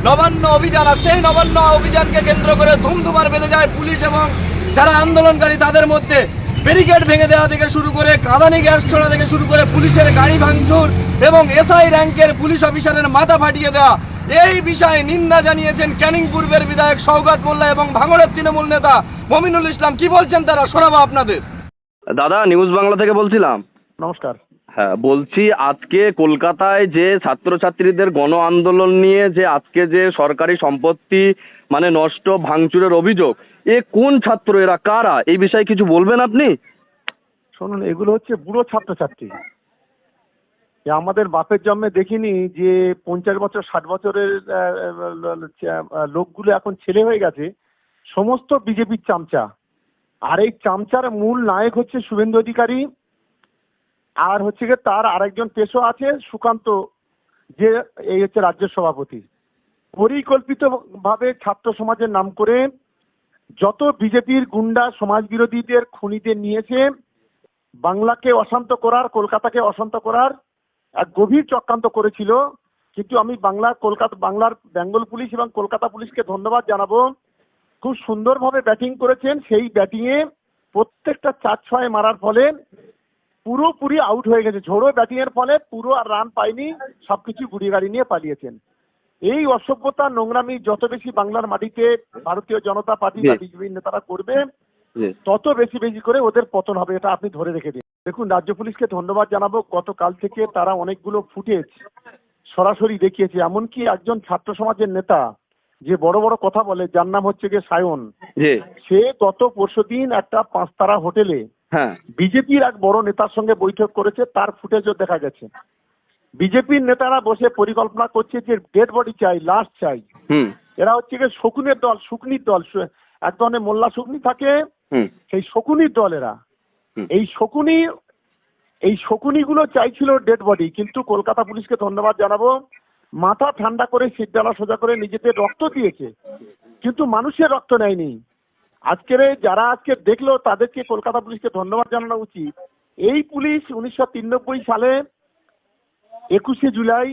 নবান্ন অভিযান, আর সেই নবান্ন অভিযানকে কেন্দ্র করে ধুমধুমার বেঁধে যায় পুলিশ এবং যারা আন্দোলনকারী তাদের মধ্যে। ব্যারিকেড ভেঙে দেওয়া থেকে শুরু করে কাঁদানি গ্যাস ছোড়া থেকে শুরু করে পুলিশের গাড়ি ভাঙচুর এবং এসআই র্যাঙ্কের পুলিশ অফিসারের মাথা ফাটিয়ে দেওয়া, এই বিষয়ে নিন্দা জানিয়েছেন ক্যানিং পূর্বের বিধায়ক সওগাত মোল্লা এবং ভাঙড়ের তৃণমূল নেতা মমিনুল ইসলাম। কি বলছেন তারা, শোনাবো আপনাদের। দাদা, নিউজ বাংলা থেকে বলছিলাম। নমস্কার। হ্যাঁ, বলছি আজকে কলকাতায় যে ছাত্রছাত্রীদের গণ আন্দোলন নিয়ে যে আজকে যে সরকারি সম্পত্তি মানে নষ্ট ভাঙচুরের অভিযোগ, এ কোন ছাত্র, এরা কারা, এই বিষয়ে কিছু বলবেন আপনি? শুনুন, এগুলো হচ্ছে বুড়ো ছাত্রছাত্রী। আমাদের বাপের জন্মে দেখিনি যে 50 বছর 60 বছরের লোকগুলো এখন ছেলে হয়ে গেছে, সমস্ত বিজেপির চামচা। আর এই চামচার মূল নায়ক হচ্ছে শুভেন্দু অধিকারী, আর হচ্ছে গিয়ে তার আরেকজন পেশো আছে সুকান্ত, যে এই হচ্ছে রাজ্য সভাপতি। পরিকল্পিত ভাবে ছাত্র সমাজের নাম করে যত বিজেপির গুন্ডা সমাজ বিরোধীদের খুনিদের নিয়েছে, বাংলাকে অশান্ত করার, কলকাতাকে অশান্ত করার এক গভীর চক্রান্ত করেছিল। কিন্তু আমি বাংলার বেঙ্গল পুলিশ এবং কলকাতা পুলিশকে ধন্যবাদ জানাবো। খুব সুন্দরভাবে ব্যাটিং করেছেন। সেই ব্যাটিংয়ে প্রত্যেকটা 4-6 মারার ফলে পুরোপুরি আউট হয়ে গেছে। ঝোড়ো ব্যাটিং এর ফলে পুরো আর রান পায়নি, সবকিছু গুড়ি গাড়ি নিয়ে পালিয়েছেন। এই অসভ্যতা নোংরামি যত বেশি বাংলার মাটিতে ভারতীয় জনতা পার্টি বা বিজেপি নেতারা করবে, তত বেশি বেশি করে ওদের পতন হবে, এটা আপনি ধরে রেখে দিন। দেখুন, রাজ্য পুলিশকে ধন্যবাদ জানাবো। গতকাল থেকে তারা অনেকগুলো ফুটেজ সরাসরি দেখিয়েছে। এমনকি একজন ছাত্র সমাজের নেতা যে বড় বড় কথা বলে, যার নাম হচ্ছে গিয়ে সায়ন, সে গত পরশুদিন একটা 5 তারা হোটেলে বিজেপির এক বড় নেতার সঙ্গে বৈঠক করেছে, তার ফুটেজও দেখা গেছে। বিজেপির নেতারা বসে পরিকল্পনা করছে যে ডেড বডি চাই, লাশ চাই। এরা হচ্ছে গিয়ে শকুনের দল, শুকনির দল। এক ধরনের মোল্লা শুকনি থাকে, সেই শকুনির দল এরা। এই শকুনিগুলো চাইছিল ডেড বডি, কিন্তু কলকাতা পুলিশকে ধন্যবাদ জানাবো, মাথা ঠান্ডা করে সিটডালা সোজা করে নিজেদের রক্ত দিয়েছে, কিন্তু মানুষের রক্ত নেয়নি। যারা আজকে দেখলো তাদেরকে কলকাতা পুলিশকে ধন্যবাদ জানানো উচিত। এই পুলিশ 1993 সালে 21শে জুলাই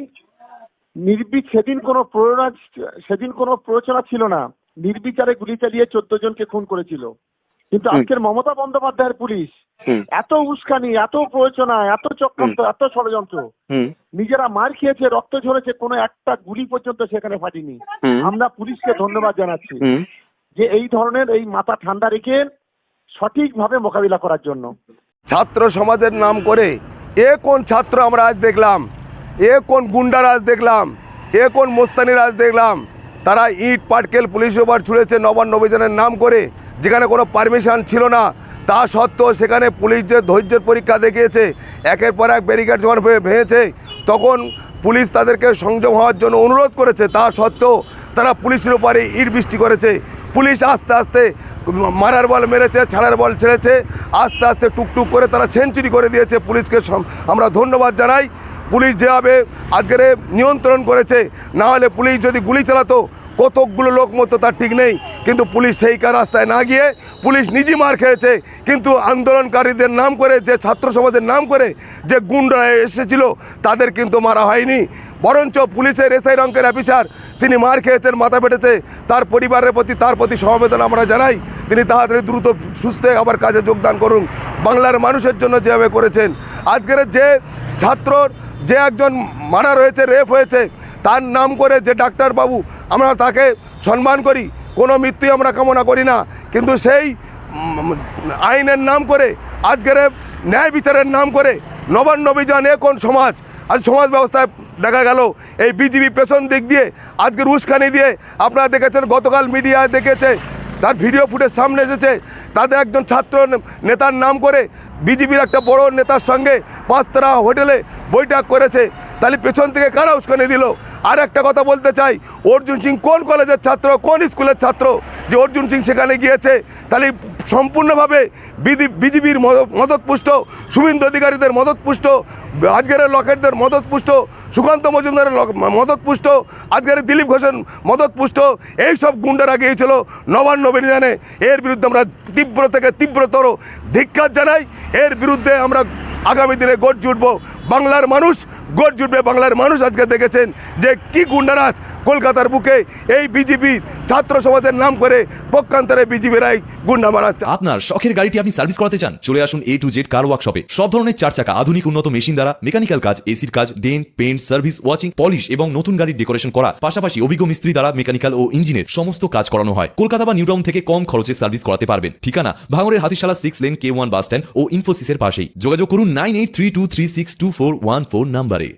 সেদিন কোনো প্ররোচনা ছিল না, নির্বিচারে গুলি চালিয়ে 14 জনকে খুন করেছিল। কিন্তু আজকের মমতা বন্দ্যোপাধ্যায়ের পুলিশ এত উস্কানি, এত প্ররোচনা, এত চক্রান্ত, এত ষড়যন্ত্র, নিজেরা মার খেয়েছে, রক্ত ঝরেছে, কোনো একটা গুলি পর্যন্ত সেখানে ফাটিনি। আমরা পুলিশকে ধন্যবাদ জানাচ্ছি যে এই ধরনের এই মাথা ঠান্ডা রেখে সঠিকভাবে মোকাবিলা করার জন্য। ছাত্র সমাজের নাম করে এ কোন ছাত্র আমরা আজ দেখলাম, এ কোন গুন্ডা রাজ দেখলাম, এ কোন মোস্তানি রাজ দেখলাম। তারা ইট পাটকেল পুলিশের উপর ছুঁড়েছে নবান্ন অভিযানের নাম করে, যেখানে কোনো পারমিশন ছিল না। তা সত্ত্বেও সেখানে পুলিশ যে ধৈর্যের পরীক্ষা দেখিয়েছে, একের পর এক ব্যারিকেড যখন ভেঙেছে তখন পুলিশ তাদেরকে সংযম হওয়ার জন্য অনুরোধ করেছে। তা সত্ত্বেও তারা পুলিশের উপরে ইট বৃষ্টি করেছে। পুলিশ আস্তে আস্তে মারার বল মেরেছে, ছাড়ার বল ছেড়েছে, আস্তে আস্তে টুকটুক করে তারা সেঞ্চুরি করে দিয়েছে। পুলিশকে আমরা ধন্যবাদ জানাই। পুলিশ যেভাবে আজকের নিয়ন্ত্রণ করেছে, না হলে পুলিশ যদি গুলি চালাতো কতকগুলো লোক মতো তার ঠিক নেই। কিন্তু পুলিশ সেই রাস্তায় না গিয়ে পুলিশ নিজে মার খেয়েছে। কিন্তু আন্দোলনকারীদের নাম করে, যে ছাত্র সমাজের নাম করে যে গুন্ডা এসেছিল, তাদের কিন্তু মারা হয়নি। বরঞ্চ পুলিশের এসআই রঙ্কের অফিসার, তিনি মার খেয়েছেন, মাথা ফেটেছে। তার পরিবারের প্রতি সমবেদনা আমরা জানাই। তিনি তাড়াতাড়ি দ্রুত সুস্থ হয়ে আবার কাজে যোগদান করুন। বাংলার মানুষের জন্য যেভাবে করেছেন, আজকের যে ছাত্রর যে একজন মারা রয়েছে, রেপ হয়েছে, তার নাম করে যে ডাক্তারবাবু, আমরা তাকে সম্মান করি, কোনো মৃত্যুই আমরা কামনা করি না। কিন্তু সেই আইনের নাম করে, আজকের ন্যায় বিচারের নাম করে নবান্ন অভিযান কোন সমাজ, আজ সমাজ ব্যবস্থায় দেখা গেল এই বিজেপি পেছন দিক দিয়ে আজকের উস্কানি দিয়ে। আপনারা দেখেছেন, গতকাল মিডিয়ায় দেখেছে, তার ভিডিও ফুটেজ সামনে এসেছে, তাদের একজন ছাত্র নেতার নাম করে বিজেপির একটা বড় নেতার সঙ্গে 5 তারা হোটেলে বৈঠক করেছে। তাহলে পেছন থেকে কারা উস্কানি দিল? আর একটা কথা বলতে চাই, অর্জুন সিং কোন কলেজের ছাত্র, কোন স্কুলের ছাত্র যে অর্জুন সিং সেখানে গিয়েছে? তাহলে সম্পূর্ণভাবে বিজেপির মদতপুষ্ট, শুভেন্দু অধিকারীদের মদতপুষ্ট, আজকের লকেটদের মদতপুষ্ট, সুকান্ত মজুমদারের মদতপুষ্ট, আজকের দিলীপ ঘোষের মদতপুষ্ট, এইসব গুন্ডারা গিয়েছিল নবান্ন অভিযানে। এর বিরুদ্ধে আমরা তীব্র থেকে তীব্রতর ধিক্কার জানাই। এর বিরুদ্ধে আমরা আগামী দিনে গর্জে উঠব। বাংলার মানুষ গর্জে উঠবে। বাংলার মানুষ আজকে দেখেছেন যে কি গুন্ডারাজ কলকাতার বুকে এই বিজেপি ছাত্র সমাজের নাম করে পক্ষান্তরে বিজেপিরাই গুন্ডা মারাচ্ছে। আপনার শখের গাড়িটি আপনি সার্ভিস করাতে চান, চলে আসুন A to Z কার ওয়ার্কশপে। সব ধরনের 4 চাকা আধুনিক উন্নত মেশিন দ্বারা মেকানিক্যাল কাজ, এসির কাজ, dent, paint, service, washing, polish এবং নতুন গাড়ির ডেকোরেশন করা, পাশাপাশি অভিজ্ঞ মিস্ত্রি দ্বারা মেকানিক্যাল ও ইঞ্জিনের সমস্ত কাজ করানো হয়। কলকাতা বা নিউ টাউন থেকে কম খরচে সার্ভিস করাতে পারবেন। ঠিকানা ভাঙড়ের Hatishala 6 lane K1 bus stand ও ইনফোসিসের পাশেই। যোগাযোগ করুন 9832362414 নম্বরে।